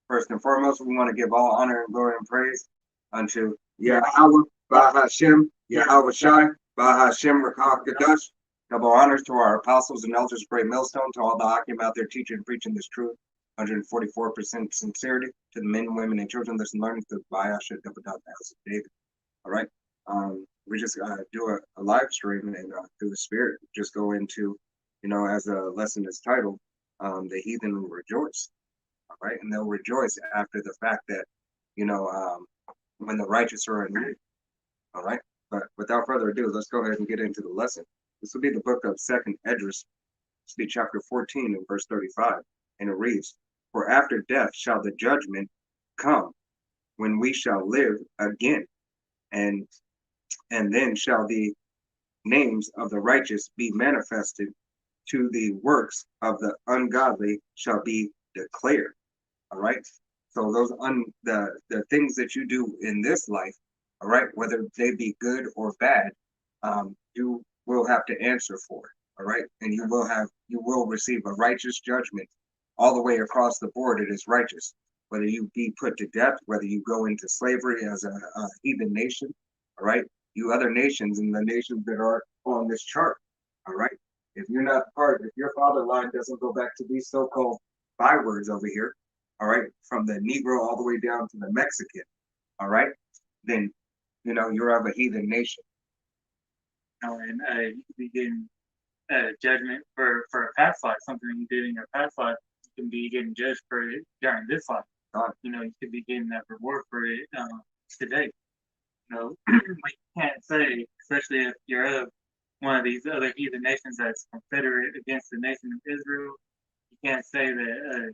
First and foremost, we want to give all honor and glory and praise unto Yahweh, Bahashem, Yahweh Shai, Bahashem, Rakah Kadash. Double honors to our apostles and elders of Great Millstone, to all the Akim out there teaching and preaching this truth. 144% sincerity to the men, women, and children that's learning through the Bayash and double dot the house of David. All right. We just do a live stream and through the Spirit, just go into, as the lesson is titled, the heathen will rejoice. All right. And they'll rejoice after the fact that, when the righteous are in need. All right. But without further ado, let's go ahead and get into the lesson. This will be the book of Second Esdras. This will be chapter 14 and verse 35. And it reads, "For after death shall the judgment come, when we shall live again. And then shall the names of the righteous be manifested, to the works of the ungodly shall be declared." All right. So those the things that you do in this life, all right, whether they be good or bad, you will have to answer for it. All right. And you will receive a righteous judgment all the way across the board. It is righteous. Whether you be put to death, whether you go into slavery as a heathen nation, all right, you other nations and the nations that are on this chart, all right, if you're not if your father line doesn't go back to these so-called bywords over here, all right, from the Negro all the way down to the Mexican, all right, then, you're of a heathen nation. And you could be getting judgment for a past life, something you did in your past life. You can be getting judged for it during this life. You could be getting that reward for it today. But you can't say, especially if you're of one of these other heathen nations that's confederate against the nation of Israel, you can't say that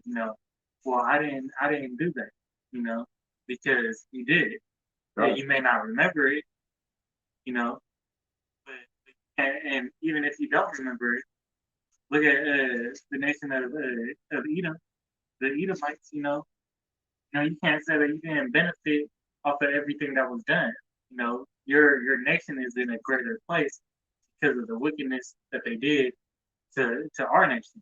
well, I didn't do that, because you did. Right. You may not remember it, but and even if you don't remember it, look at the nation of Edom, the Edomites. You can't say that you didn't benefit off of everything that was done. Your nation is in a greater place because of the wickedness that they did to our nation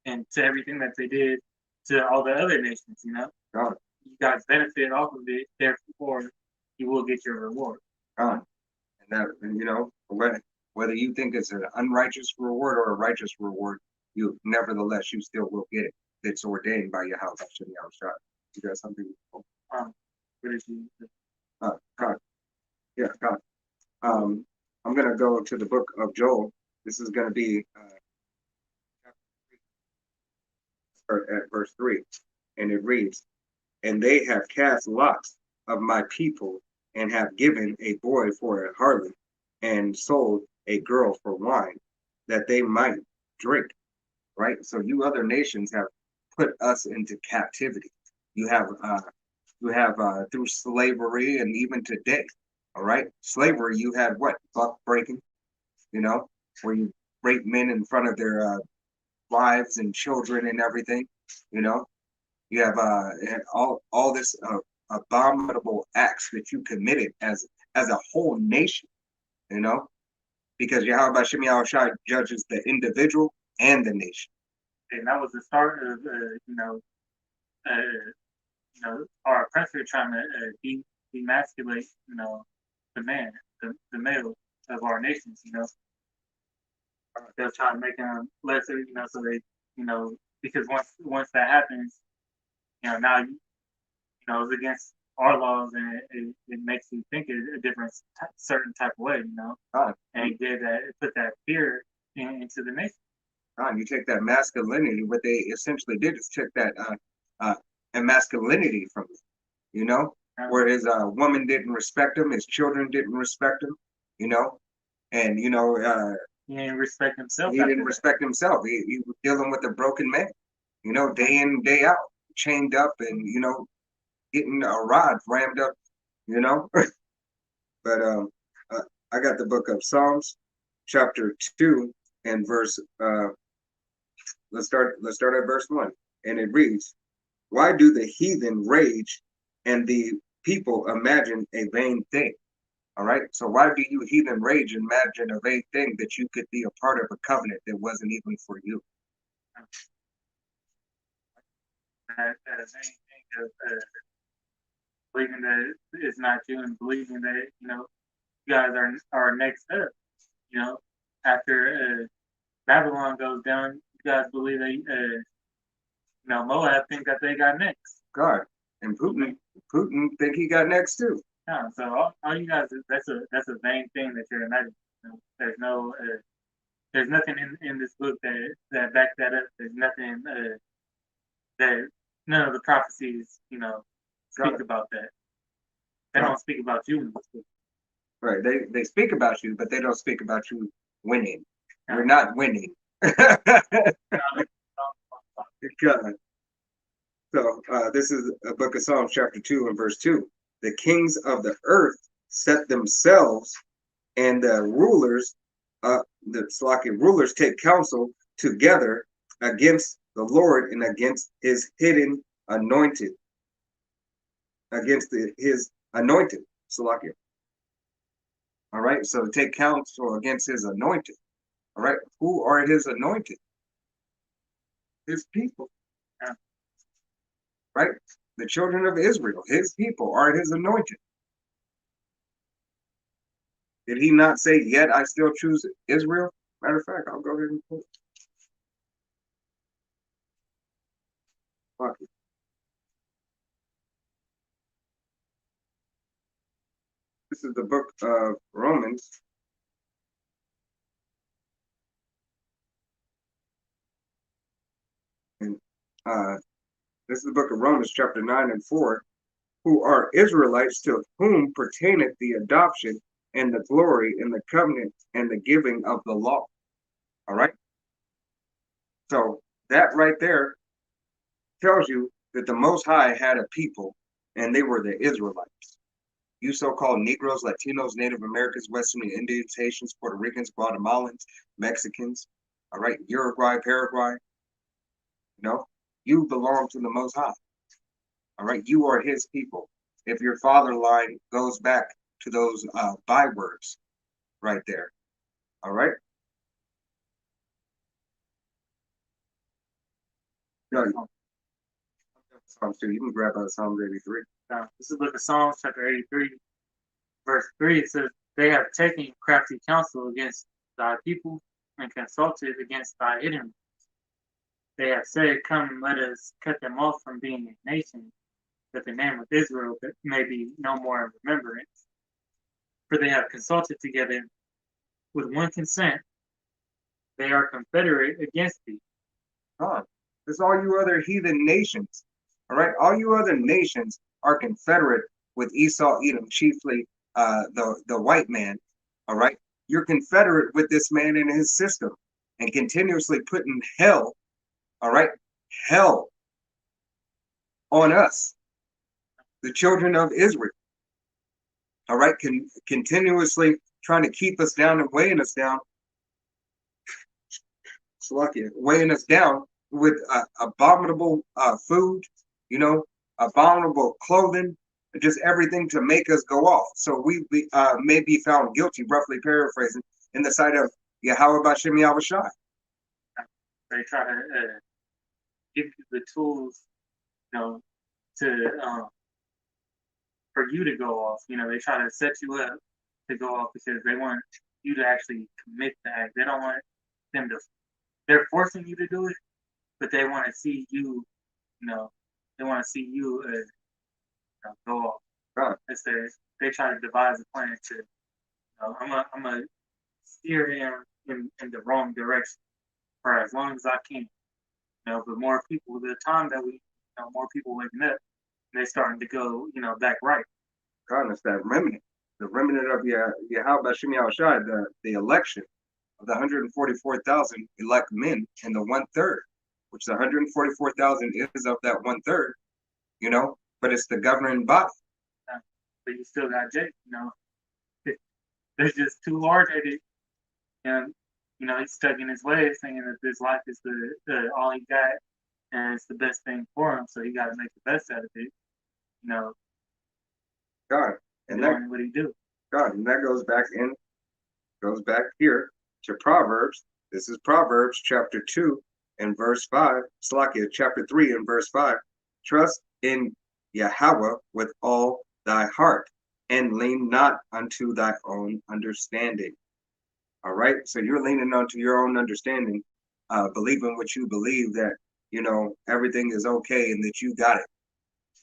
and to everything that they did to all the other nations. God. You guys benefit off of it, therefore you will get your reward. God. And that, whether you think it's an unrighteous reward or a righteous reward, you still will get it. It's ordained by Yahweh Hashem Yahushua. You got something? What is you? God. Yeah, God. I'm going to go to the book of Joel. This is going to be at verse 3. And it reads, "And they have cast lots of my people, and have given a boy for a harlot, and sold a girl for wine, that they might drink." Right? So you other nations have put us into captivity. You have through slavery, and even today, all right, slavery, you had what? Buck breaking, where you rape men in front of their wives and children and everything. You have all this abominable acts that you committed as a whole nation, because Yahweh Hashem Yahushua judges the individual and the nation. And that was the start of our oppressor trying to demasculate the man, the male of our nations. They'll try to make him lesser, so they, because once that happens, now it's against our laws, and it makes you think a different certain type of way, and it put that fear into the nation. You take that masculinity. What they essentially did is took that masculinity from him, where his woman didn't respect him, his children didn't respect him, and he didn't respect himself. He didn't respect himself. He was dealing with a broken man, day in, day out, chained up, and getting a rod rammed up, But I got the book of Psalms, chapter 2, and verse. Let's start at verse 1, and it reads, "Why do the heathen rage, and the people imagine a vain thing?" All right. So why do you heathen rage and imagine a vain thing that you could be a part of a covenant that wasn't even for you? That vain thing of believing that it's not you and believing that, you guys are next up. After Babylon goes down, you guys believe that Moab think that they got next. God, and Putin think he got next too. Yeah, so all you guys, that's a vain thing that you're imagining. There's there's nothing in this book that back that up. There's nothing that none of the prophecies speak about that. They don't speak about you in this book. Right. They speak about you, but they don't speak about you winning. Yeah. We're not winning. God. So this is a book of Psalms, chapter 2 and verse 2. The kings of the earth set themselves, and the rulers, rulers take counsel together against the Lord and against his hidden anointed. Against his anointed, Salakia. All right, so take counsel against his anointed. All right, who are his anointed? His people. Yeah. Right? The children of Israel, his people are his anointed. Did he not say, yet I still choose Israel? Matter of fact, I'll go ahead and pull it. Fuck it. This is the book of Romans. And this is the book of Romans, chapter 9 and 4. Who are Israelites, to whom pertaineth the adoption and the glory and the covenant and the giving of the law. All right. So that right there tells you that the Most High had a people, and they were the Israelites. You so-called Negroes, Latinos, Native Americans, Western Indians, Haitians, Puerto Ricans, Guatemalans, Mexicans, all right, Uruguay, Paraguay, you belong to the Most High. All right, you are his people. If your father line goes back to those bywords right there. All right. No, Psalms 2. You can grab out Psalms 83. This is the book of Psalms, chapter 83, verse 3. It says, they have taken crafty counsel against thy people and consulted against thy enemies. They have said, come, let us cut them off from being a nation, that the name of Israel may be no more in remembrance. For they have consulted together with one consent. They are confederate against thee. It's all you other heathen nations. All right, all you other nations are confederate with Esau, Edom, chiefly the white man. All right, you're confederate with this man and his system, and continuously putting hell. All right, hell on us, the children of Israel. All right, continuously trying to keep us down and weighing us down. Weighing us down with abominable food, abominable clothing, just everything to make us go off. So we may be found guilty, roughly paraphrasing, in the sight of Yahweh Bashem Yahweh Shai. They try to give you the tools, to for you to go off. They try to set you up to go off because they want you to actually commit the act. They don't want them to. They're forcing you to do it, but they want to see you. They want to see you go off. Right. They try to devise a plan to. I'm gonna steer him in the wrong direction for as long as I can. But more people, the time that more people waking up, they're starting to go, back right. God, it's that remnant, the remnant of Yahweh Bashem Yahweh Shai, the election of the 144,000 elect men in the 1/3, which the 144,000 is of that 1/3, but it's the governing body. But you still got Jake, they're just too hard-headed, and he's stuck in his ways, thinking that this life is the all he got, and it's the best thing for him. So he got to make the best out of it. God, and doing what he do. God, and that goes back here to Proverbs. This is Proverbs chapter 2 and verse 5. Slakia chapter 3 and verse 5. Trust in Yahweh with all thy heart, and lean not unto thy own understanding. All right. So you're leaning onto your own understanding, believing what you believe that, everything is okay and that you got it,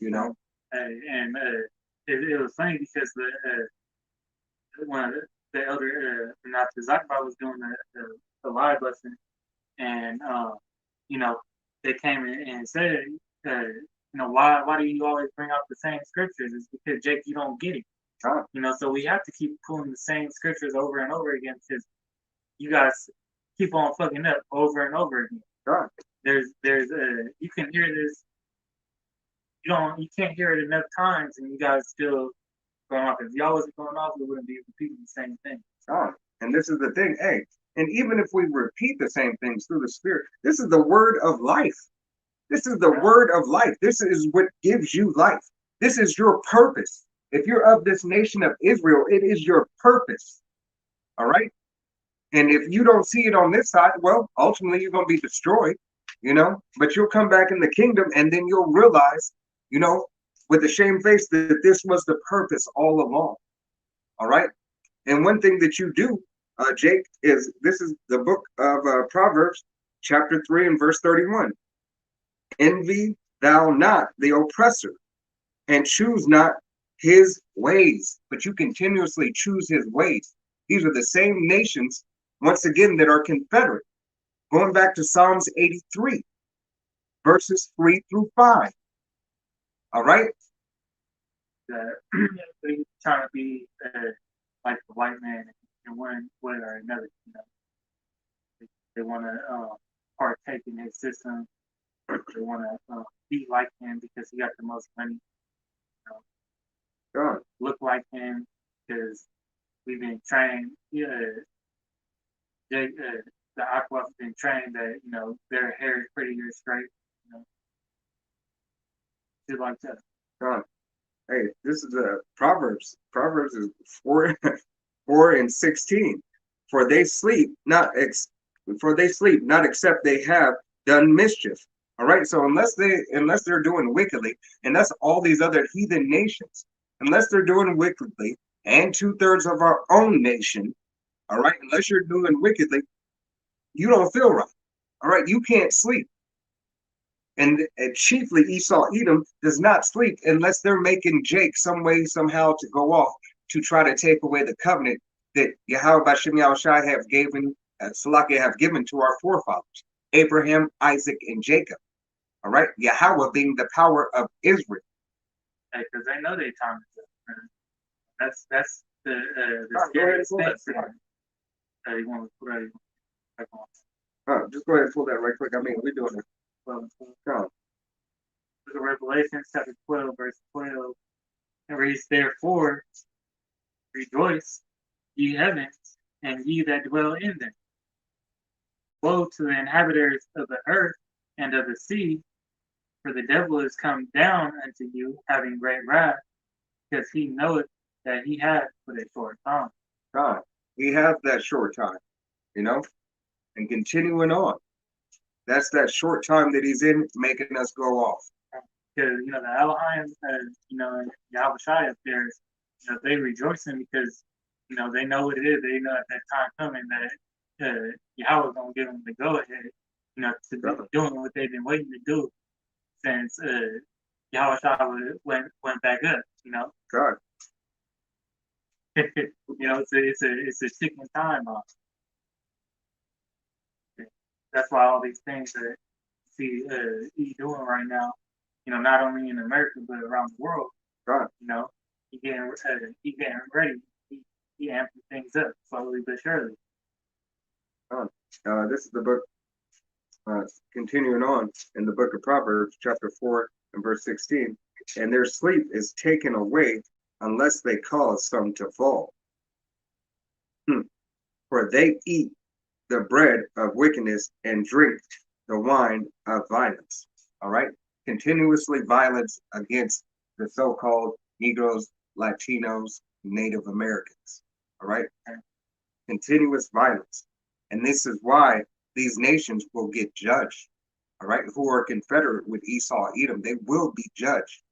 And it was funny because one of the elder Nazi Zakba was doing the live lesson, and they came in and said, why do you always bring out the same scriptures? It's because Jake, you don't get it. So we have to keep pulling the same scriptures over and over again because you guys keep on fucking up over and over again. There's you can hear this. You can't hear it enough times, and you guys still going off. If y'all wasn't going off, we wouldn't be repeating the same thing. And this is the thing, hey. And even if we repeat the same things through the Spirit, this is the word of life. This is the word of life. This is what gives you life. This is your purpose. If you're of this nation of Israel, it is your purpose. All right. And if you don't see it on this side, well, ultimately you're going to be destroyed, but you'll come back in the kingdom and then you'll realize, with a shame face that this was the purpose all along. All right. And one thing that you do, Jake, this is the book of Proverbs, chapter 3 and verse 31. Envy thou not the oppressor, and choose not his ways, but you continuously choose his ways. These are the same nations, once again, that are confederate. Going back to Psalms 83, verses 3 through 5. All right? They trying to be like the white man in one way or another. They want to partake in his system. They want to be like him because he got the most money. Look like him because we've been trained. The Aqua's been trained that their hair is prettier straight. Shit like that. Hey, this is Proverbs. Proverbs is 4 and 16. For they sleep not except they have done mischief. All right. So unless they're doing wickedly, and that's all these other heathen nations, unless they're doing wickedly, and 2/3 of our own nation, all right, unless you're doing wickedly, you don't feel right. All right, you can't sleep. And chiefly Esau Edom does not sleep unless they're making Jake some way, somehow to go off to try to take away the covenant that Yahweh Bashem Yahushai have given, Salakia have given to our forefathers, Abraham, Isaac, and Jacob. All right, Yahweh being the power of Israel. Because they know their time is up. That's the scariest thing. You want to put that on? Just go ahead and pull that right quick. I mean, we're doing it. Book of Revelation, chapter 12, verse 12. It reads, therefore, rejoice, ye heavens, and ye that dwell in them. Woe to the inhabitants of the earth and of the sea, for the devil is come down unto you, having great wrath, because he knoweth that he hath but a short time. He has that short time, and continuing on. That's that short time that he's in, making us go off. Because the Elohim, Yahweh Shai up there, they rejoicing because they know what it is. They know at that time coming that Yahweh's gonna give them the go ahead, to be doing what they've been waiting to do since Yahweh Shai went back up. God. It's a ticking time bomb. That's why all these things that you see he doing right now, not only in America but around the world. Right. He getting ready. He amping things up slowly but surely. This is the book. Continuing on in the book of Proverbs, chapter 4 and verse 16, and their sleep is taken away unless they cause some to fall. For they eat the bread of wickedness and drink the wine of violence. All right. Continuously violence against the so-called Negroes, Latinos, Native Americans. All right. Continuous violence. And this is why these nations will get judged. All right. Who are confederate with Esau, Edom, they will be judged.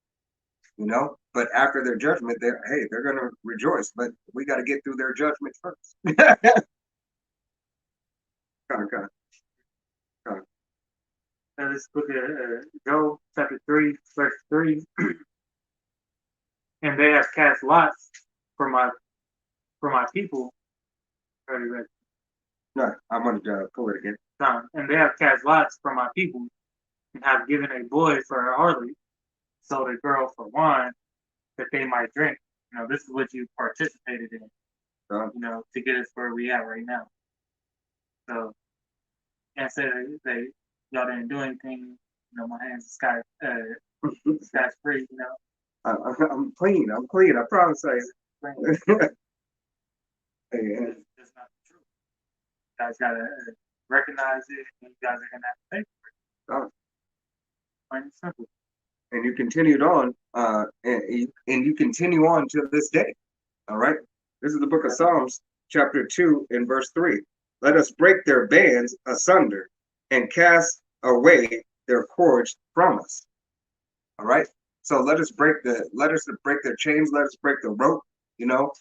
you know. But after their judgment, they're gonna rejoice. But we got to get through their judgment first. Kind of. This book of Job, chapter 3, verse 3. And they have cast lots for my people. Already read. No, I wanted to pull it again. And they have cast lots for my people, and have given a boy for a harlot, sold a girl for wine, that they might drink. You know, this is what you participated in. You know, to get us where we at right now. So, can't say that y'all didn't do anything. You know, my hands sky sky's free. You know, I'm clean. I'm clean. I promise I. That's not the truth. You guys gotta recognize it, and you guys are gonna have to pay for it. Plain and simple. And you continued on, and you continue on to this day. All right. This is the book of Psalms, chapter 2, and verse 3. Let us break their bands asunder and cast away their cords from us. All right. So let us break their chains, let us break the rope, you know,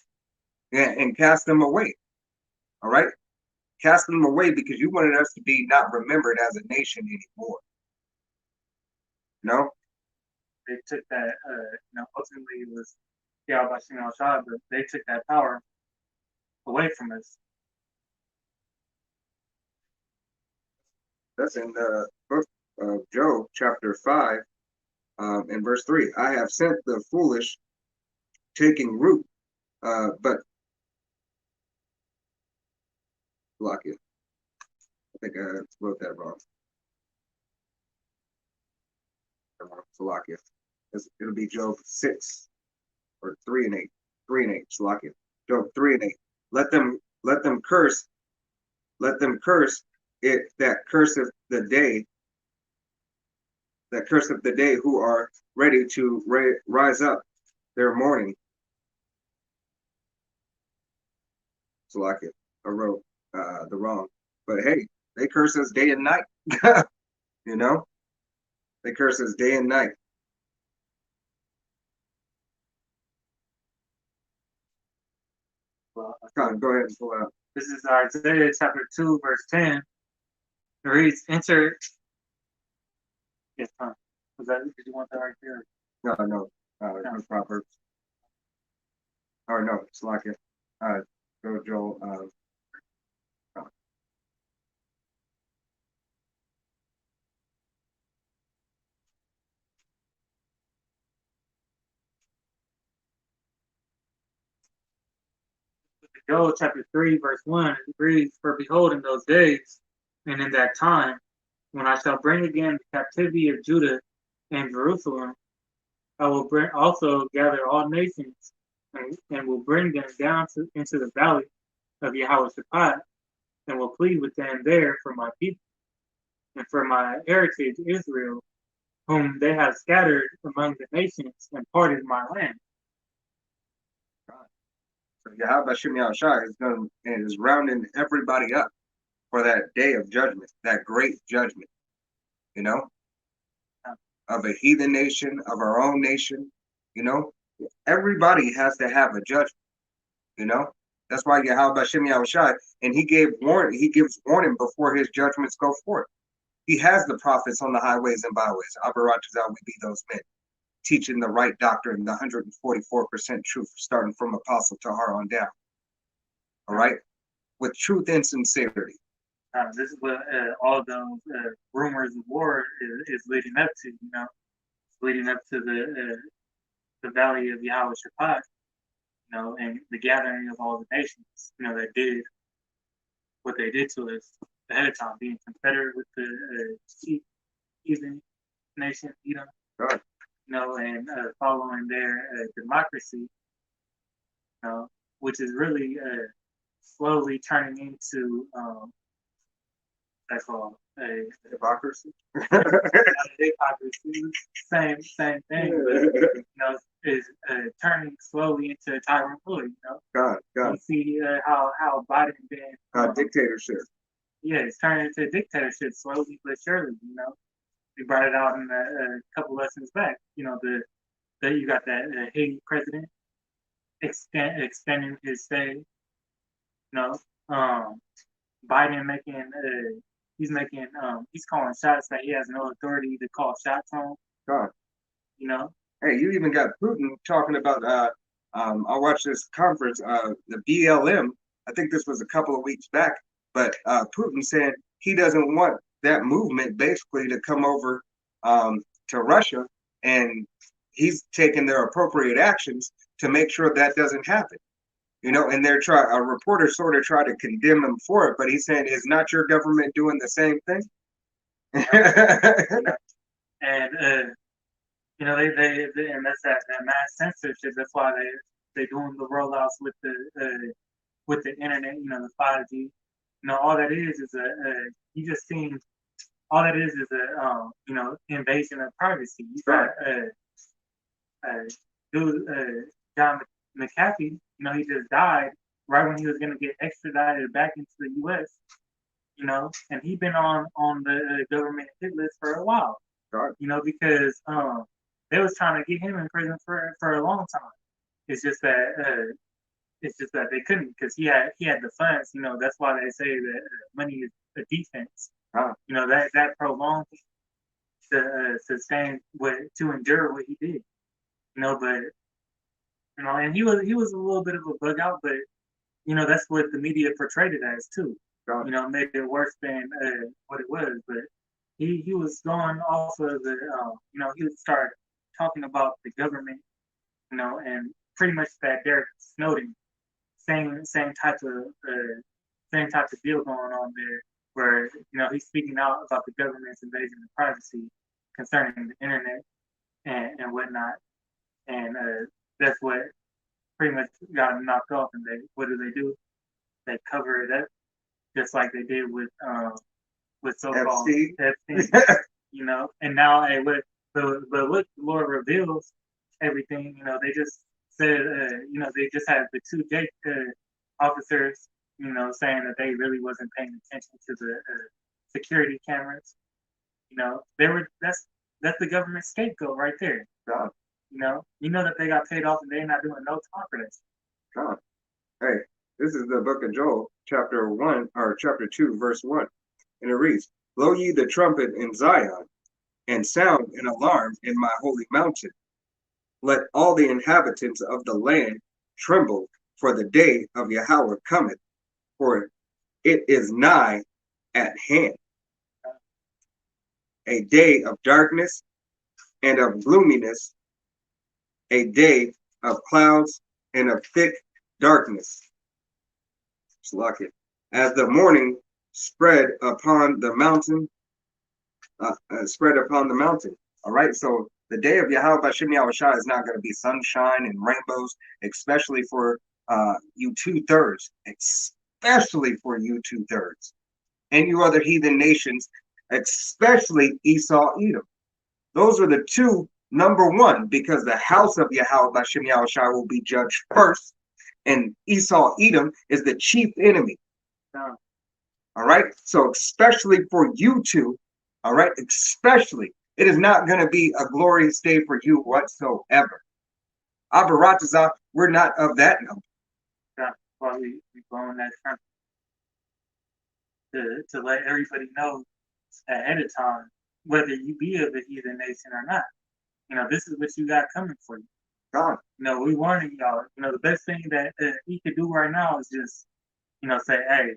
and cast them away. All right. Cast them away because you wanted us to be not remembered as a nation anymore. No? They took that, ultimately it was Yahweh Shah, but they took that power away from us. That's in the book of Job, chapter 5, and verse 3. I have sent the foolish taking root, but block it. I think I wrote that wrong. Salakia. It'll be Job 6 or 3 and 8. 3 and 8. Salakia. Job 3 and 8. Let them curse. Let them curse it that curseth the day. That curseth the day who are ready to rise up their morning. Salakia. I wrote the wrong. But hey, they curse us day and night. You know? They curse us day and night. Well, go ahead and pull out. This is Isaiah chapter 2, verse 10. It reads, enter. Yes, huh? Did you want that right there? No. Proverbs. Or no, it's like it. Go Joel. Joel chapter 3, verse 1, it reads, for behold, in those days, and in that time, when I shall bring again the captivity of Judah and Jerusalem, I will also gather all nations, and will bring them down into the valley of Yahweh Shaphat, and will plead with them there for my people, and for my heritage Israel, whom they have scattered among the nations and parted my land. So Yahweh Shai is rounding everybody up for that day of judgment, that great judgment, you know, of a heathen nation, of our own nation, you know. Everybody has to have a judgment, you know. That's why Yahweh Shai, and he gives warning before his judgments go forth. He has the prophets on the highways and byways. Abaratazal, we be those men, teaching the right doctrine, the 144% truth, starting from Apostle Tahar on down. All right? With truth and sincerity. This is what all those rumors of war is leading up to, you know. It's leading up to the valley of Yahweh Shaphat, you know, and the gathering of all the nations, you know, that did what they did to us ahead of time, being confederate with the Heathen nation, you know. Right. You know, and following their democracy, you know, which is really slowly turning into that's called a hypocrisy. Hypocrisy, same thing, but you know, is turning slowly into tyrant rule. You know, God. You see how Biden been dictatorship. Yeah, it's turning into dictatorship slowly but surely. You know, we brought it out in a couple lessons back. You know, that you got that Haiti president extending his stay. You know, Biden making he's calling shots that he has no authority to call shots on. God. You know, Hey, you even got Putin talking about. I watched this conference, the BLM. I think this was a couple of weeks back, but Putin said he doesn't want that movement basically to come over to Russia, and he's taking their appropriate actions to make sure that doesn't happen. You know, and a reporter sort of tried to condemn him for it, but he said, "Is not your government doing the same thing?" and you know and that's that mass censorship. That's why they doing the rollouts with the internet. You know, the 5G. You know, all that is you just seen all that is a you know, invasion of privacy. You got dude John McAfee. You know, he just died right when he was going to get extradited back into the U.S. You know, and he been on the government hit list for a while. Right. You know, because they was trying to get him in prison for a long time. It's just that they couldn't because he had the funds. You know, that's why they say that money is a defense. You know, that prolonged to sustain to endure what he did. You know, but you know, and he was a little bit of a bug out, but you know, that's what the media portrayed it as too. You know, made it worse than what it was. But he was going off of the you know, he would start talking about the government, you know, and pretty much that Derek Snowden same type of deal going on there, where you know he's speaking out about the government's invasion of privacy concerning the internet and whatnot, and that's what pretty much got him knocked off. And what do? They cover it up just like they did with so-called Epstein, you know. And now, but what the Lord reveals everything, you know. They just said, you know, they just had the two Jake officers, you know, saying that they really wasn't paying attention to the security cameras. You know, that's the government scapegoat right there. God. You know that they got paid off and they're not doing no time for this. God. Hey, this is the book of Joel, chapter 2, verse 1. And it reads, "Blow ye the trumpet in Zion, and sound an alarm in my holy mountain. Let all the inhabitants of the land tremble, for the day of Yahweh cometh, for it is nigh at hand. A day of darkness and of gloominess, a day of clouds and of thick darkness. It's lucky. As the morning spread upon the mountain, All right, so the day of Yahweh Bashem Yahushua is not going to be sunshine and rainbows, especially for you 2/3, especially for you 2/3, and you other heathen nations, especially Esau, Edom. Those are the two number one, because the house of Yahweh Bashem Yahushua will be judged first, and Esau, Edom is the chief enemy. All right, so especially for you two, all right, especially, it is not going to be a glorious day for you whatsoever. Abaratazah, we're not of that number. Yeah, well, we blowing that trumpet to let everybody know ahead of time, whether you be of the heathen nation or not. You know, this is what you got coming for you. God. You know, we warning y'all. You know, the best thing that he could do right now is just, you know, say, hey,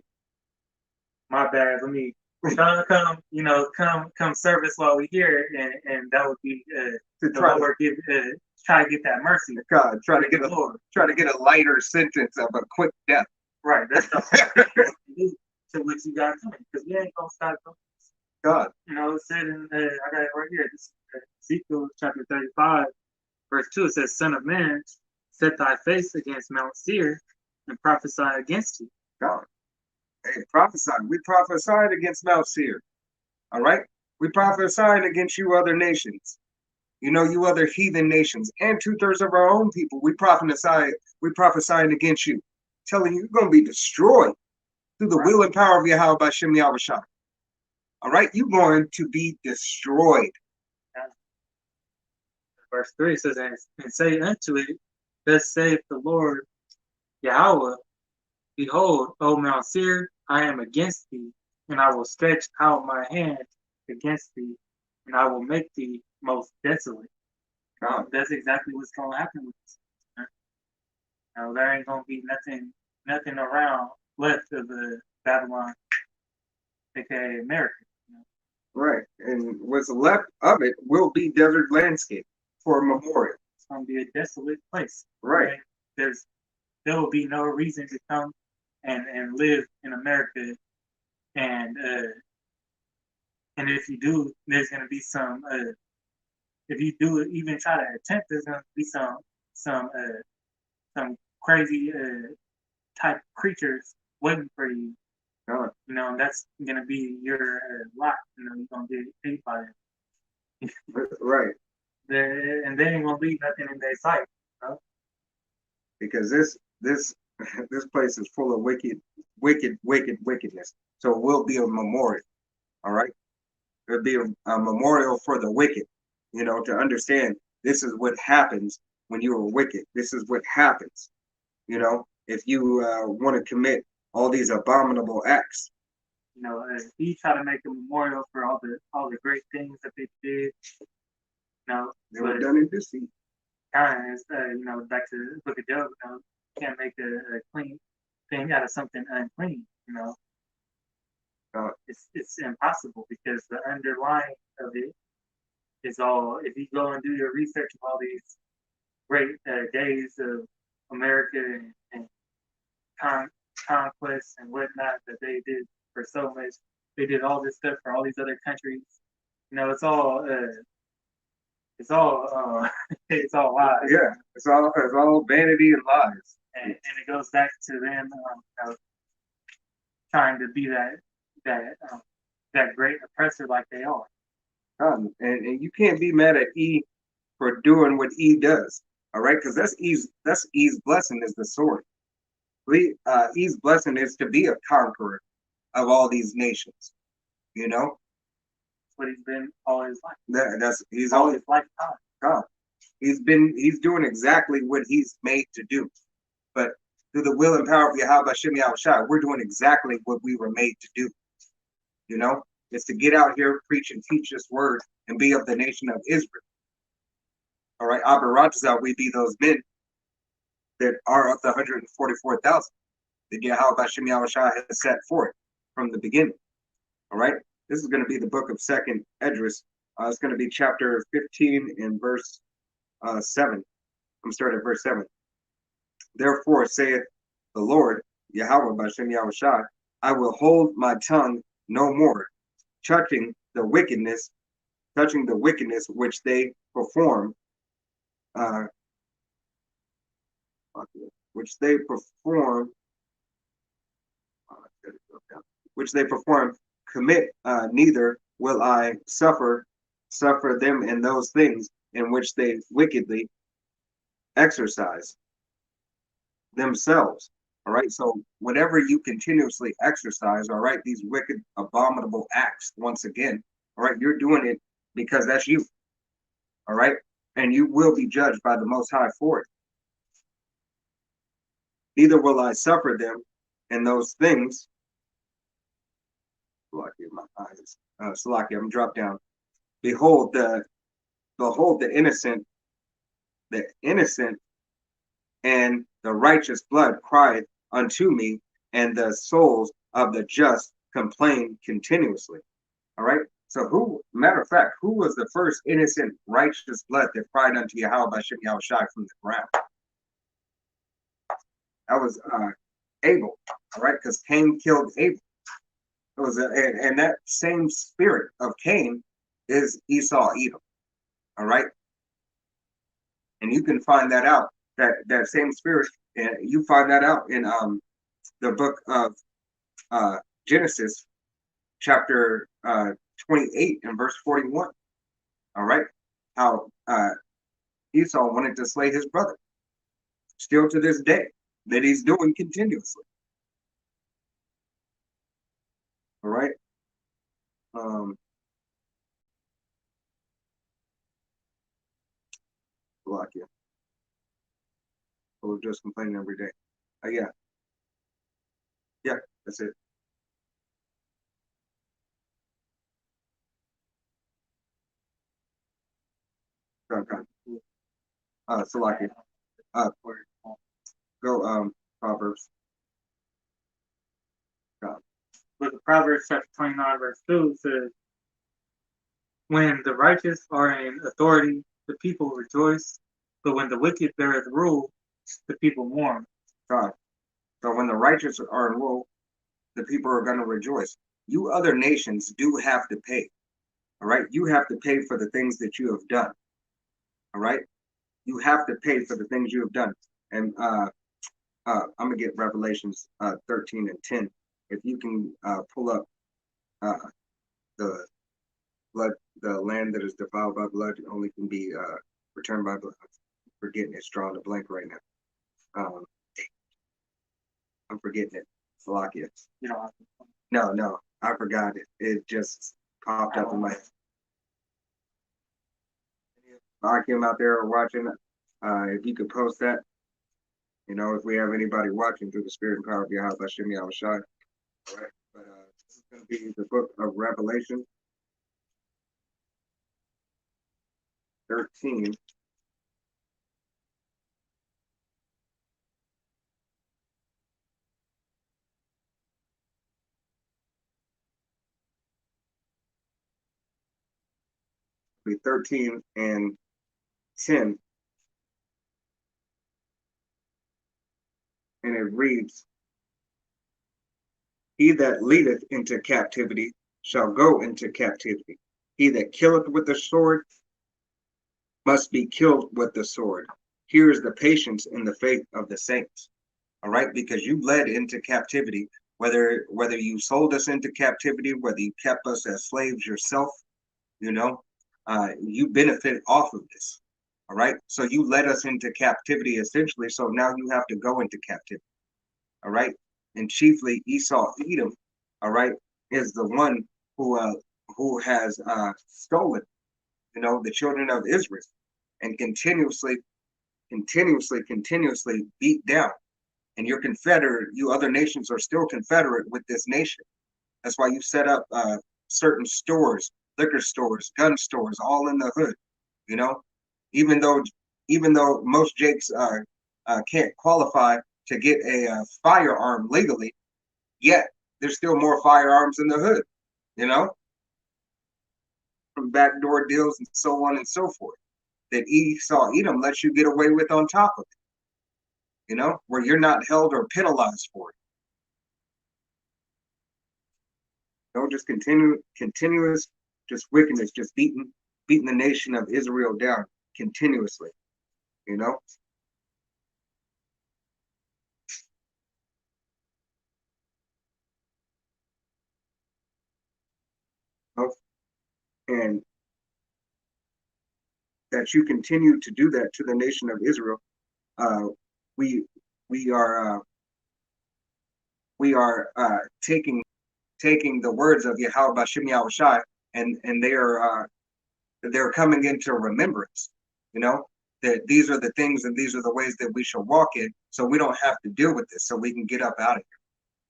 my bad, let me come service while we here, and that would be to try to get that mercy. God, try to get a lighter sentence of a quick death. Right, that's the to what you got coming, because we ain't gonna stop doing this. God, you know, it said in I got it right here. This Ezekiel chapter 35, verse 2. It says, "Son of man, set thy face against Mount Seir, and prophesy against you." God. Hey, prophesy. We prophesied against Mount Seir. All right? We prophesied against you other nations. You know, you other heathen nations. And 2/3 of our own people. We prophesied against you. Telling you, you're going to be destroyed through the will and power of Yahweh by Shem Yahushua. All right? You're going to be destroyed. verse 3 says, and say unto it, thus saith the Lord Yahweh, behold, O Mount Seir, I am against thee, and I will stretch out my hand against thee, and I will make thee most desolate. That's exactly what's going to happen with this. Now, there ain't going to be nothing around left of the Babylon, aka America. Right. And what's left of it will be desert landscape for a memorial. It's going to be a desolate place. Right. There will be no reason to come and live in America, and if you do, there's going to be some. If you do even try to attempt, there's going to be some crazy type creatures waiting for you. You know, and that's going to be your lot. You know, you're going to get hit by it. Right. And they ain't going to leave nothing in their sight. You know? Because this place is full of wickedness. So it will be a memorial. All right. It'll be a memorial for the wicked, you know, to understand this is what happens when you are wicked. This is what happens, you know, if you want to commit all these abominable acts. You know, he tried to make a memorial for all the great things that they did. You know, they were done in deceit. Kind of, you know, back to the Book of Job. You know, you can't make a clean thing out of something unclean. You know, it's impossible because the underlying of it is all. If you go and do your research of all these great days of America and conquest and whatnot that they did for so much. They did all this stuff for all these other countries. You know, it's all it's all lies. Yeah, it's all vanity and lies. And it goes back to them you know, trying to be that great oppressor like they are. And you can't be mad at E for doing what E does. All right, because that's E's blessing is the sword. E's blessing is to be a conqueror of all these nations. You know, that's what he's been all his life. He's all his lifetime. He's doing exactly what he's made to do. But through the will and power of Yahweh Shem Yahushua, we're doing exactly what we were made to do. You know, it's to get out here, preach and teach this word, and be of the nation of Israel. All right, Abaratazah, we be those men that are of the 144,000 that Yahweh Shem Yahushua has set forth from the beginning. All right, this is going to be the book of Second Esdras. It's going to be chapter 15 and verse 7. I'm starting at verse 7. Therefore saith the Lord, Yahweh Bashem Yahushua, I will hold my tongue no more, touching the wickedness which they perform, which they perform, commit, neither will I suffer them in those things in which they wickedly exercise themselves. All right. So whenever you continuously exercise, all right, these wicked, abominable acts, once again, all right, you're doing it because that's you. All right. And you will be judged by the Most High for it. Neither will I suffer them in those things. Salaki, my eyes. Salaki, I'm dropped down. Behold the innocent, and the righteous blood cried unto me, and the souls of the just complain continuously. All right. So matter of fact, who was the first innocent righteous blood that cried unto Yahweh by Shem Yahushai from the ground? That was Abel. All right, because Cain killed Abel. It was and that same spirit of Cain is Esau Edom. All right. And you can find that out. That same spirit, and you find that out in the book of Genesis, chapter 28 and verse 41. All right, how Esau wanted to slay his brother, still to this day, that he's doing continuously. All right. just complaining every day. Yeah. Yeah, that's it. Okay. Salaki. Go, Proverbs. But the Proverbs chapter 29 verse 2 says, when the righteous are in authority, the people rejoice, but when the wicked beareth rule, the people mourn. God. So when the righteous are in rule, the people are going to rejoice. You other nations do have to pay. All right. You have to pay for the things that you have done. All right. You have to pay for the things you have done. And I'm gonna get Revelations 13 and 10. If you can pull up the blood, the land that is defiled by blood only can be returned by blood. I'm forgetting it's drawing a blank right now. I'm forgetting it. Slovakia. You know, No, I forgot it. It just popped up in my. I came out there watching. If you could post that, if we have anybody watching through the spirit and power of Yahweh Hashem Yahweh Shai. All right, but this is going to be the book of Revelation 13. Be 13 and 10, and it reads, he that leadeth into captivity shall go into captivity. He that killeth with the sword must be killed with the sword. Here is the patience in the faith of the saints. All right, because you led into captivity, whether you sold us into captivity, whether you kept us as slaves yourself, you benefit off of this. All right, so you led us into captivity essentially, so now you have to go into captivity. All right, and chiefly Esau Edom, all right, is the one who has stolen, the children of Israel, and continuously beat down. And you're confederate, you other nations are still confederate with this nation. That's why you set up certain stores, liquor stores, gun stores, all in the hood, even though most Jakes can't qualify to get a firearm legally, yet there's still more firearms in the hood, from backdoor deals and so on and so forth, that Esau Edom lets you get away with on top of it, where you're not held or penalized for it. Just continuous, just wickedness, just beating the nation of Israel down continuously, and that you continue to do that to the nation of Israel. We are taking the words of Yahweh Bashem Yahweh Shai, and they're coming into remembrance, that these are the things and these are the ways that we shall walk in, so we don't have to deal with this, so we can get up out of here.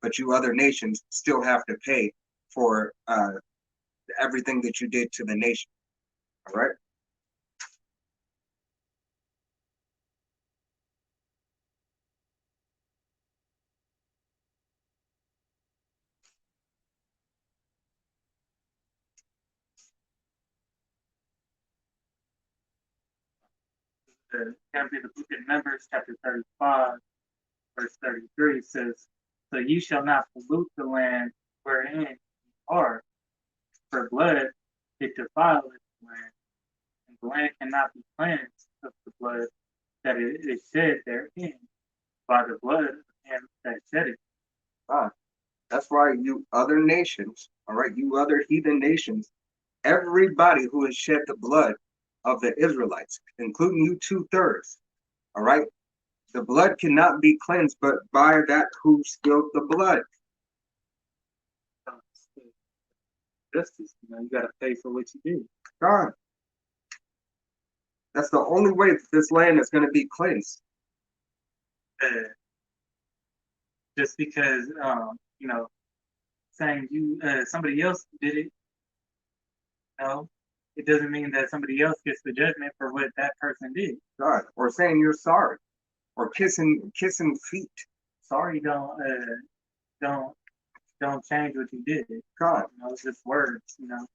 But you other nations still have to pay for everything that you did to the nation. All right. The book of Numbers, chapter 35, verse 33 says, so you shall not pollute the land wherein you are, for blood it defileth the land, and the land cannot be cleansed of the blood that it is shed therein by the blood of him that shed it. That's why you other nations, all right, you other heathen nations, everybody who has shed the blood of the Israelites, including you 2/3, all right, the blood cannot be cleansed but by that who spilled the blood. Justice, you got to pay for what you do. God, that's the only way that this land is going to be cleansed. just because you know, saying you somebody else did it, you know, it doesn't mean that somebody else gets the judgment for what that person did. God, or saying you're sorry, or kissing feet. Sorry don't don't change what you did. God, You know, it's just words. You know,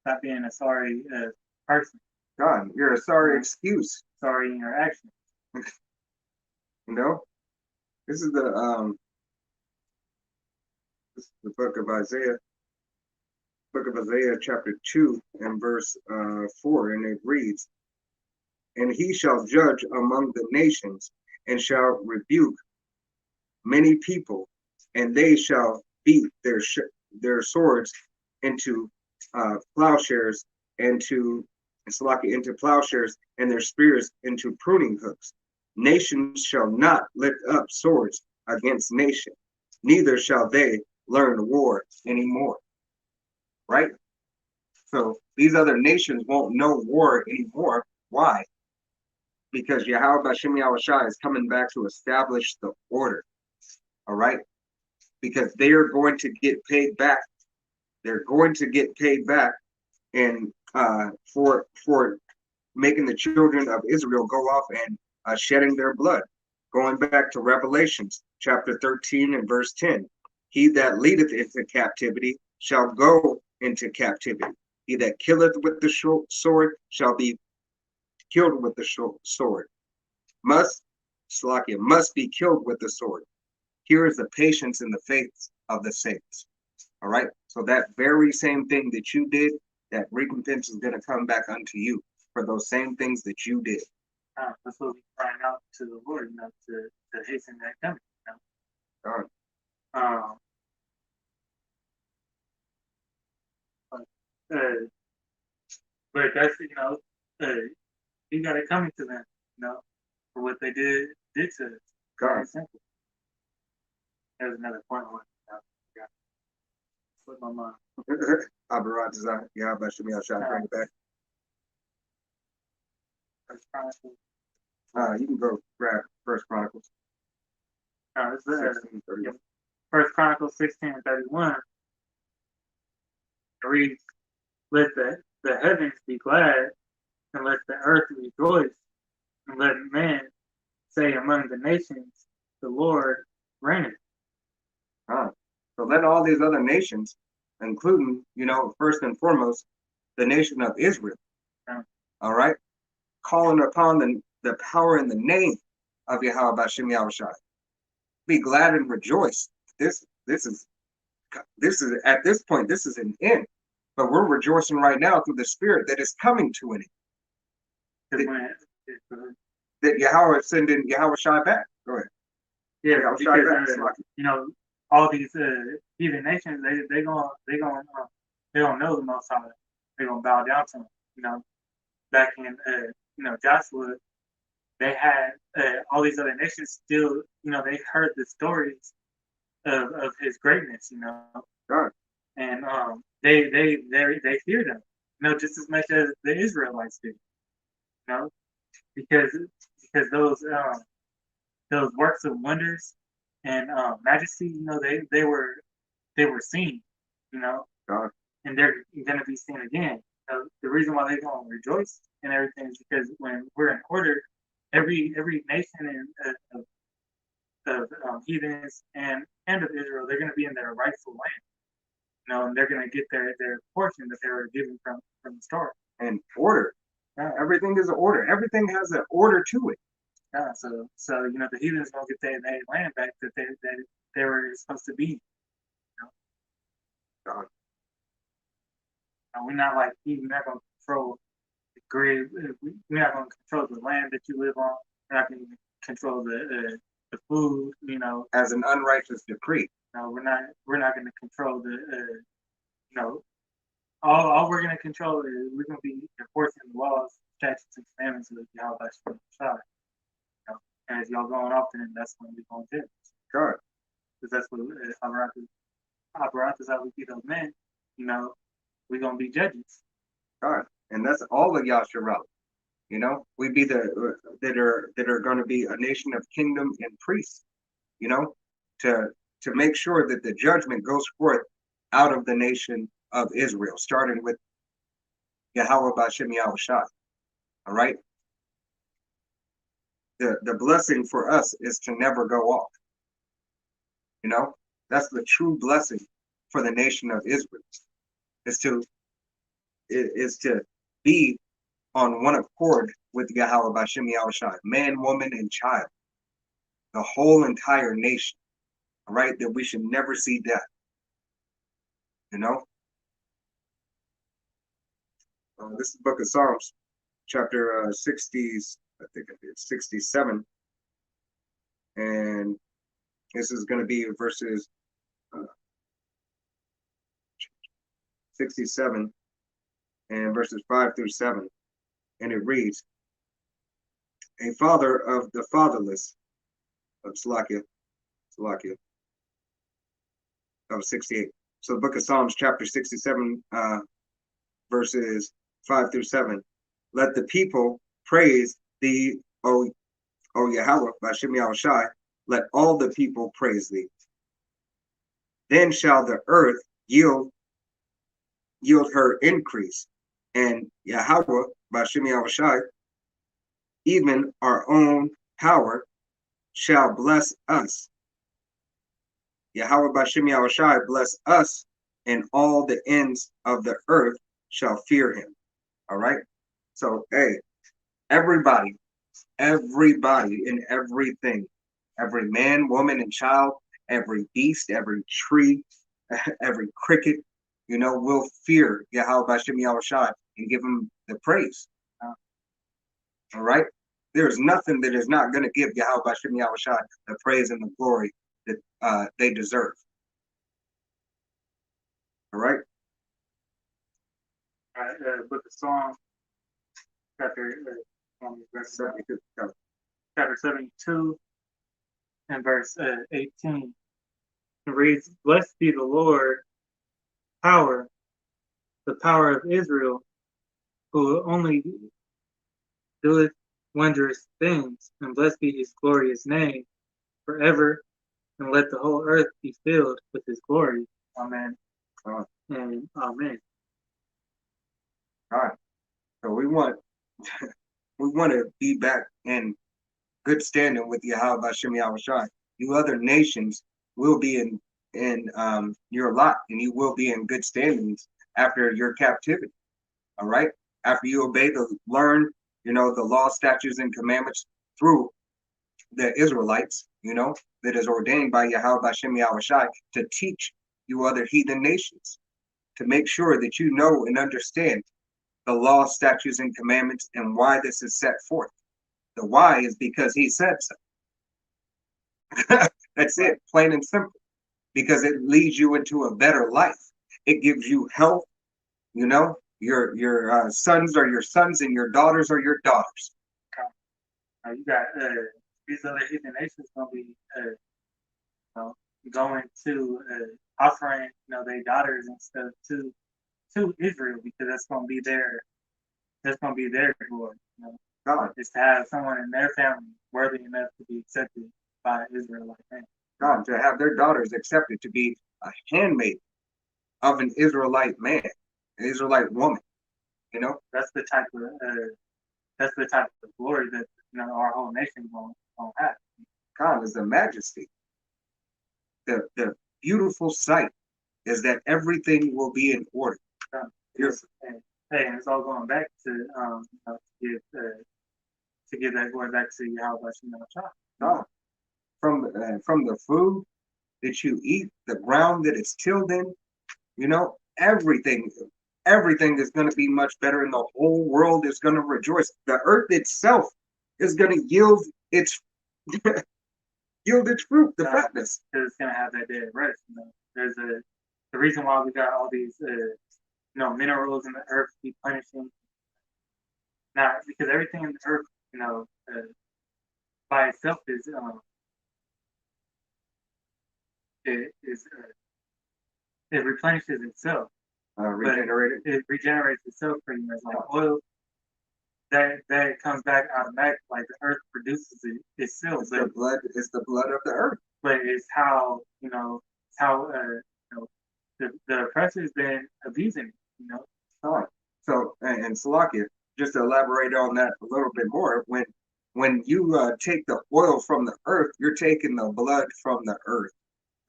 stop being a sorry person. God, you're a sorry excuse. Sorry in your actions. You know, this is the book of Isaiah. Book of Isaiah, chapter 2 and verse 4, and it reads, "And he shall judge among the nations, and shall rebuke many people, and they shall beat their swords into plowshares, and into plowshares, and their spears into pruning hooks. Nations shall not lift up swords against nation, neither shall they learn war anymore." Right? So these other nations won't know war anymore. Why? Because Yahweh Bashem Yahushua is coming back to establish the order. All right? Because they are going to get paid back. They're going to get paid back, and for making the children of Israel go off and shedding their blood. Going back to Revelations chapter 13 and verse 10. He that leadeth into captivity shall go into captivity. He that killeth with the sword shall be killed with the sword. Must be killed with the sword. Here is the patience and the faith of the saints. All right. So that very same thing that you did, that recompense is going to come back unto you for those same things that you did. That's what we crying out to the Lord, you know, to hasten that coming. You know? But that's you got it coming to them, you know, for what they did to us. Very simple. There's another point one. Yeah. Slip my mind. Abaratazah, yeah, but should be I'll try to bring it back. First Chronicles. You can go grab First Chronicles. It's 16:31. First Chronicles 16:31. It reads, "Let the heavens be glad, and let the earth rejoice, and let man say among the nations, the Lord reigneth." So let all these other nations, including, first and foremost, the nation of Israel, all right, calling upon the power and the name of Yahweh Bashem Yahushua. Be glad and rejoice. This is at this point, this is an end. But we're rejoicing right now through the Spirit that is coming to an end. That Yahweh is sending Yahweh Shai back. Go ahead. Yeah, because all these heathen nations, they don't know the Most High. They're gonna bow down to him. You know, back in Joshua, they had all these other nations still. They heard the stories of his greatness. God. And they feared him. Just as much as the Israelites did. Because those works of wonders and majesty, they were seen, God. and they're going to be seen again. The reason why they're going to rejoice and everything is because when we're in order, every nation of heathens and of Israel, they're going to be in their rightful land, and they're going to get their portion that they were given from the start. And order. Everything is an order. Everything has an order to it. So the heathens gonna get their land back that they were supposed to be. God. We're not like we're not gonna control the grid. We're not gonna control the land that you live on. We're not gonna control the food. As an unrighteous decree. No, we're not. We're not gonna control the. All we're gonna control is we're gonna be enforcing the laws, statutes, and commandments of Yahweh Shai. And if y'all going off, then that's when we're going to. God. Because that's what Apparatus how we be those men, we're going to be judges. God. And that's all of Yasharel. You know, we be that are going to be a nation of kingdom and priests. You know, to make sure that the judgment goes forth out of the nation of Israel, starting with Yahweh Bashem Yahushai. All right. The blessing for us is to never go off. You know, that's the true blessing for the nation of Israel, is to be on one accord with Yahweh Bashem Yahushai, man, woman, and child, the whole entire nation. All right, that we should never see death. You know, this is the book of Psalms, chapter 60s, I think it's 67, and this is going to be verses 67 and verses 5 through 7, and it reads, "A father of the fatherless," of Salakia, of 68. So the book of Psalms, chapter 67, verses 5 through 7. "Let the people praise thee, O Yahweh, Bashem Yahushai. Let all the people praise thee. Then shall the earth yield her increase, and Yahweh, Bashem Yahushai, even our own power, shall bless us. Yahweh Bashem Yahushai bless us, and all the ends of the earth shall fear him." All right. So, hey, everybody and everything, every man, woman, and child, every beast, every tree, every cricket, you know, will fear Yahweh Bashem Yahushai and give him the praise. All right. There's nothing that is not going to give Yahweh Bashem Yahushai the praise and the glory that they deserve. All right. All right, book of Psalms, chapter 72 and verse 18. It reads, "Blessed be the Lord, the power of Israel, who only doeth wondrous things, and blessed be his glorious name forever, and let the whole earth be filled with his glory. Amen." And amen. All right. So we want to be back in good standing with Yahweh Bashem Yahushai. You other nations will be in your lot, and you will be in good standings after your captivity. All right. After you learn, you know, the law, statutes, and commandments through the Israelites, you know, that is ordained by Yahweh Bashem Yahushai to teach you other heathen nations, to make sure that you know and understand the law, statutes, and commandments and why this is set forth. The why is because he said so. That's it, plain and simple. Because it leads you into a better life. It gives you health. You know, your sons are your sons and your daughters are your daughters. You got these other heathen nations gonna be going to offering, their daughters and stuff to Israel, because that's gonna be their glory. God. Is to have someone in their family worthy enough to be accepted by Israel like that. God, to have their daughters accepted to be a handmaid of an Israelite man, an Israelite woman. You know, that's the type of glory that our whole nation gonna have. God is the majesty. The beautiful sight is that everything will be in order. Hey, and it's all going back to give that glory back to Yahweh Shai. From the food that you eat, the ground that it's tilled in, you know, everything is going to be much better, and the whole world is going to rejoice. The earth itself is going to yield its fruit, the fatness. Because it's going to have that day of rest. There's the reason why we got all these minerals in the earth replenishing. Now, because everything in the earth, by itself is it replenishes itself. Regenerated. It regenerates itself pretty much, like oil. that comes back automatic. Like the earth produces it itself, It's the blood. It's the blood of the earth. but it's how how the oppressor's been abusing it. Fine. So, and Salakia, just to elaborate on that a little bit more, when you take the oil from the earth, you're taking the blood from the earth.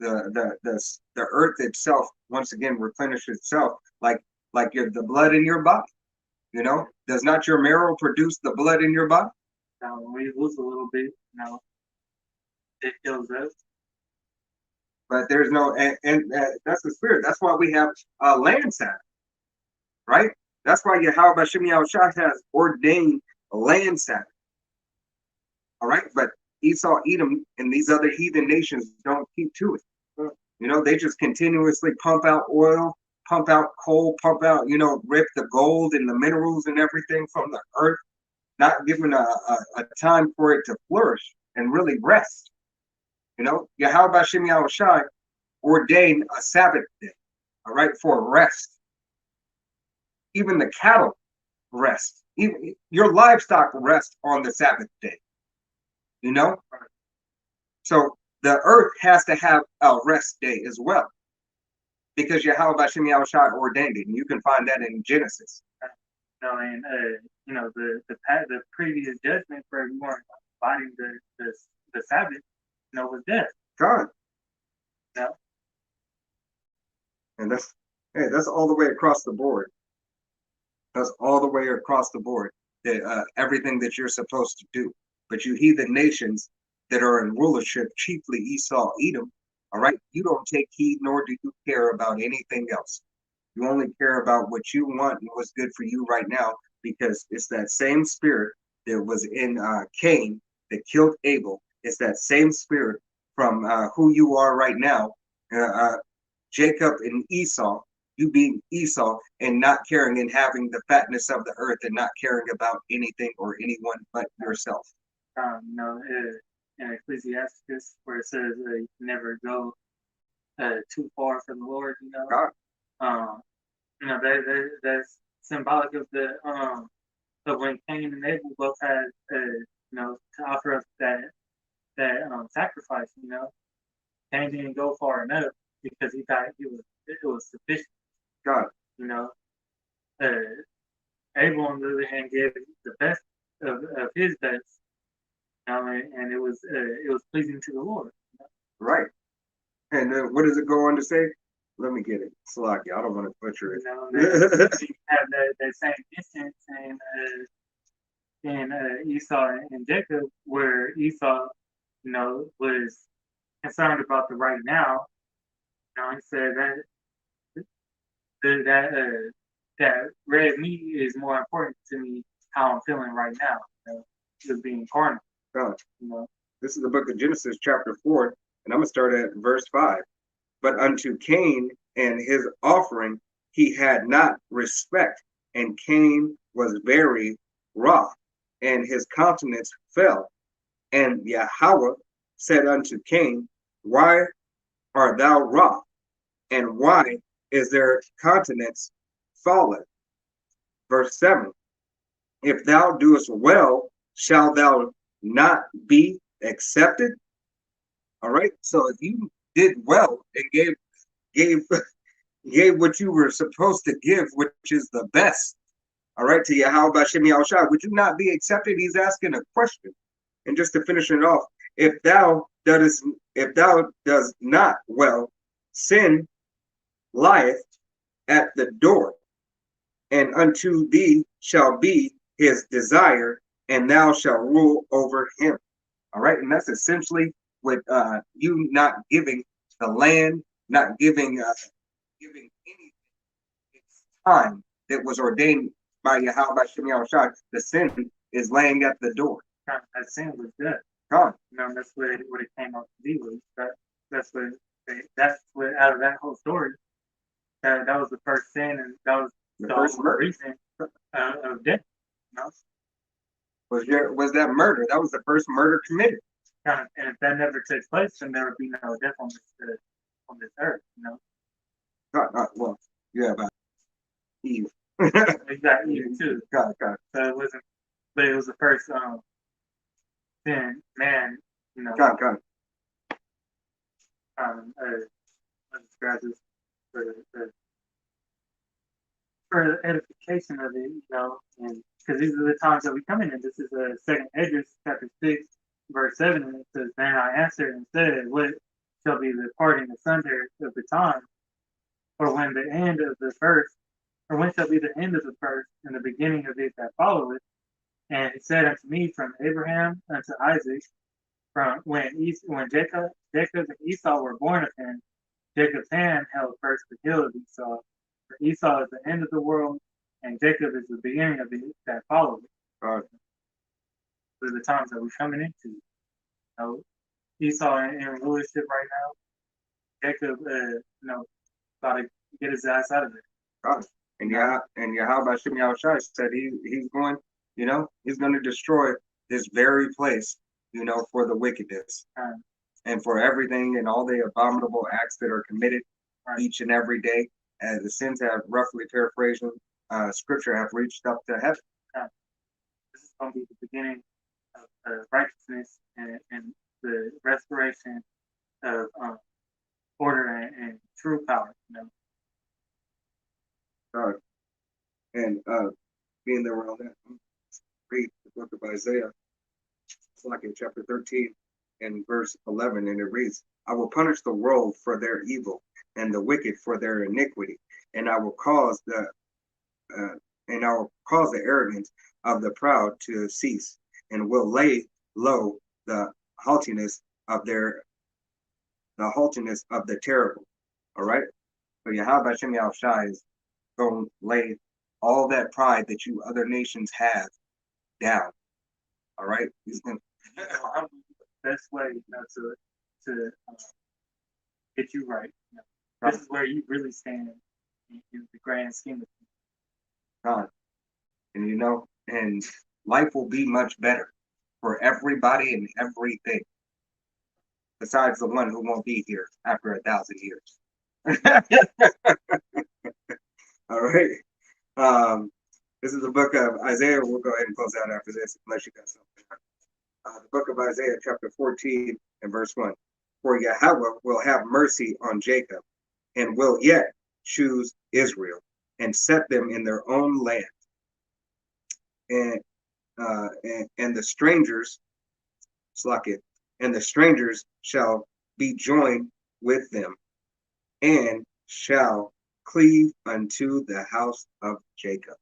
The earth itself once again replenishes itself like the blood in your body. Does not your marrow produce the blood in your body? Now, when we lose a little bit, it kills us. But there's no, and that's the spirit. That's why we have land Sabbath, right? That's why Yahweh Shem Yahushua has ordained land Sabbath. All right, but Esau, Edom, and these other heathen nations don't keep to it. They just continuously pump out oil, pump out coal, pump out, rip the gold and the minerals and everything from the earth, not giving a time for it to flourish and really rest. Yahweh Shem Yahushua ordained a Sabbath day, all right, for rest. Even the cattle rest. Even your livestock rest on the Sabbath day. So the earth has to have a rest day as well, because Yahweh Shem Yahushua ordained it, and you can find that in Genesis. And the previous judgment for everyone abiding the Sabbath, was death. God. And that's all the way across the board. That's all the way across the board. Everything that you're supposed to do. But you heathen nations that are in rulership, chiefly Esau, Edom, all right, you don't take heed, nor do you care about anything else. You only care about what you want and what's good for you right now, because it's that same spirit that was in Cain that killed Abel. It's that same spirit from who you are right now, Jacob and Esau, you being Esau and not caring and having the fatness of the earth and not caring about anything or anyone but yourself. In Ecclesiastes, where it says you never go too far from the Lord, that's symbolic of of when Cain and Abel both had to offer up that sacrifice. Cain didn't go far enough because he thought it was sufficient. God. Abel on the other hand gave the best of his best. And it was pleasing to the Lord. Right. And what does it go on to say? Let me get it. Slaki, I don't want to butcher it. You have that same instance in Esau and Jacob, where Esau, was concerned about the right now. He said that red meat is more important to me, how I'm feeling right now. Just being carnal. God. This is the book of Genesis, chapter 4, and I'm going to start at verse 5. But unto Cain and his offering he had not respect, and Cain was very wroth, and his countenance fell. And Yahweh said unto Cain, why art thou wroth? And why is their countenance fallen? Verse 7. If thou doest well, shalt thou not be accepted? All right. So if you did well and gave what you were supposed to give, which is the best, all right, to Yahweh Shem Yahushua, would you not be accepted? He's asking a question. And just to finish it off, if thou does not well, sin lieth at the door, and unto thee shall be his desire, and thou shalt rule over him. All right, and that's essentially what you not giving the land, not giving anything its time that was ordained by Yahweh Shem Yahushua. The sin is laying at the door. That sin was good. God. That's what it came out to be was. That's what out of that whole story. That was the first sin, and that was the first reason of death. Was that murder? That was the first murder committed. And if that never took place, then there would be no death on this earth. Well, yeah, about Eve. Exactly, Eve too. God. So it wasn't but it was the first sin man, you know, Come. describes this for the for the edification of it, you know, and because these are the times that we come in. And this is Second Esdras chapter 6, verse 7, and it says, "Then I answered and said, What shall be the parting asunder of the time, or when the end of the first, or when shall be the end of the first, and the beginning of it that followeth? And he said unto me, From Abraham unto Isaac, from when Jacob and Esau were born of him, Jacob's hand held first the heel of Esau. For Esau is the end of the world, and Jacob is the beginning of it that followeth." For the times that we're coming into. You know, Esau in rulership right now. Jacob, you know, about to get his ass out of it. God. And Yahweh Shem Yahushai said he's going, you know, he's going to destroy this very place, you know, for the wickedness and for everything and all the abominable acts that are committed each and every day, as the sins have, roughly paraphrasing scripture, have reached up to heaven. This is going to be the beginning of righteousness and the restoration of order and true power, you know. And being there around that, read the book of Isaiah. It's like in chapter 13 and verse 11, and it reads, "I will punish the world for their evil and the wicked for their iniquity, and I will cause the arrogance of the proud to cease, and will lay low the haughtiness of the terrible." All right. So Yahweh Shem Yahushai is going to lay all that pride that you other nations have down. All right. He's going the best way, you know, to get you right. You know, this is where you really stand in the grand scheme of things. God. And you know, and life will be much better for everybody and everything. Besides the one who won't be here after 1,000 years. All right. This is the book of Isaiah. We'll go ahead and close out after this, unless you got something. The book of Isaiah, chapter 14 and verse 1. "For Yahweh will have mercy on Jacob, and will yet choose Israel, and set them in their own land. And the strangers, and the strangers shall be joined with them, and shall cleave unto the house of Jacob."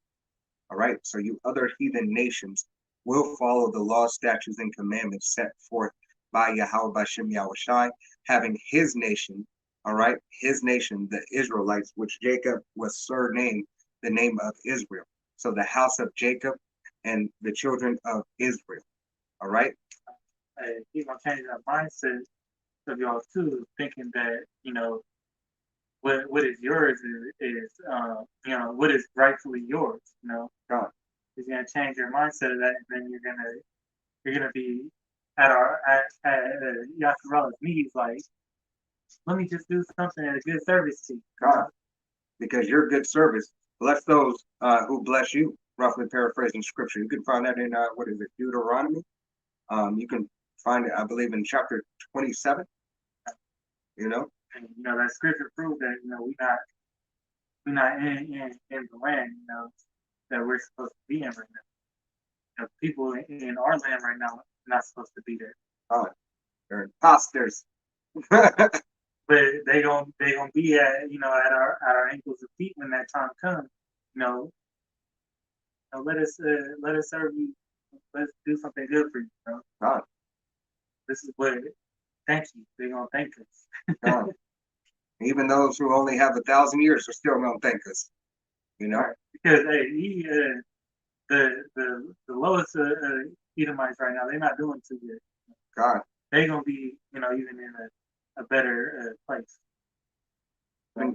All right. So you other heathen nations will follow the laws, statutes, and commandments set forth by Yahweh Shem Yahushai, having his nation, all right, his nation, the Israelites, which Jacob was surnamed the name of Israel. So the house of Jacob and the children of Israel. All right. He's gonna change that mindset of y'all too, thinking that, you know, what is yours is you know, what is rightfully yours, you know. God. He's gonna change your mindset of that, and then you're gonna be at Yasseral's knees, like, let me just do something at a good service to you. God. Because your good service bless those who bless you. Roughly paraphrasing scripture. You can find that in what is it, Deuteronomy? You can find it, I believe, in chapter 27. You know, and you know that scripture proves that, you know, we're not in the land, you know, that we're supposed to be in right now. You know, people in our land right now are not supposed to be there. They're imposters. But they gonna be at, you know, at our ankles and feet when that time comes. You know, let us serve you. Let's do something good for you, bro. God. This is what. Thank you. They're gonna thank us. God. Even those who only have 1,000 years are still gonna thank us. You know, because hey, the lowest Edomites right now, they're not doing too good. God. They're gonna be, you know, even in a better place.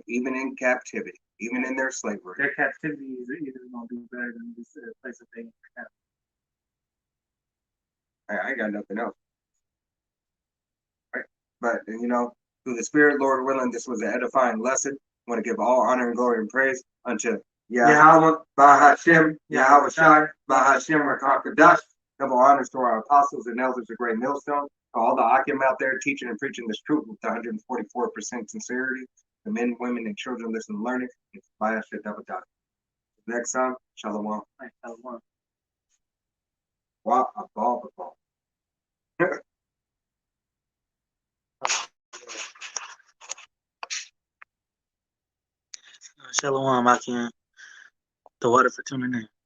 Even in captivity, even in their slavery. Their captivity is even going to be better than this place that they have. I got nothing else. Right. But, you know, through the Spirit, Lord willing, this was an edifying lesson. I want to give all honor and glory and praise unto Yahweh, Bahashem, Yahweh Shai, Bahashem Rakakadash. Double honors to our apostles and elders of Great Millstone. To all the Akim out there teaching and preaching this truth with 144% sincerity. The men, women, and children listen and learning. It's Bahashem Dabbadah. Next song, Shalom. Wa Abba Abba. Shalom, Akim. The water for tuning in.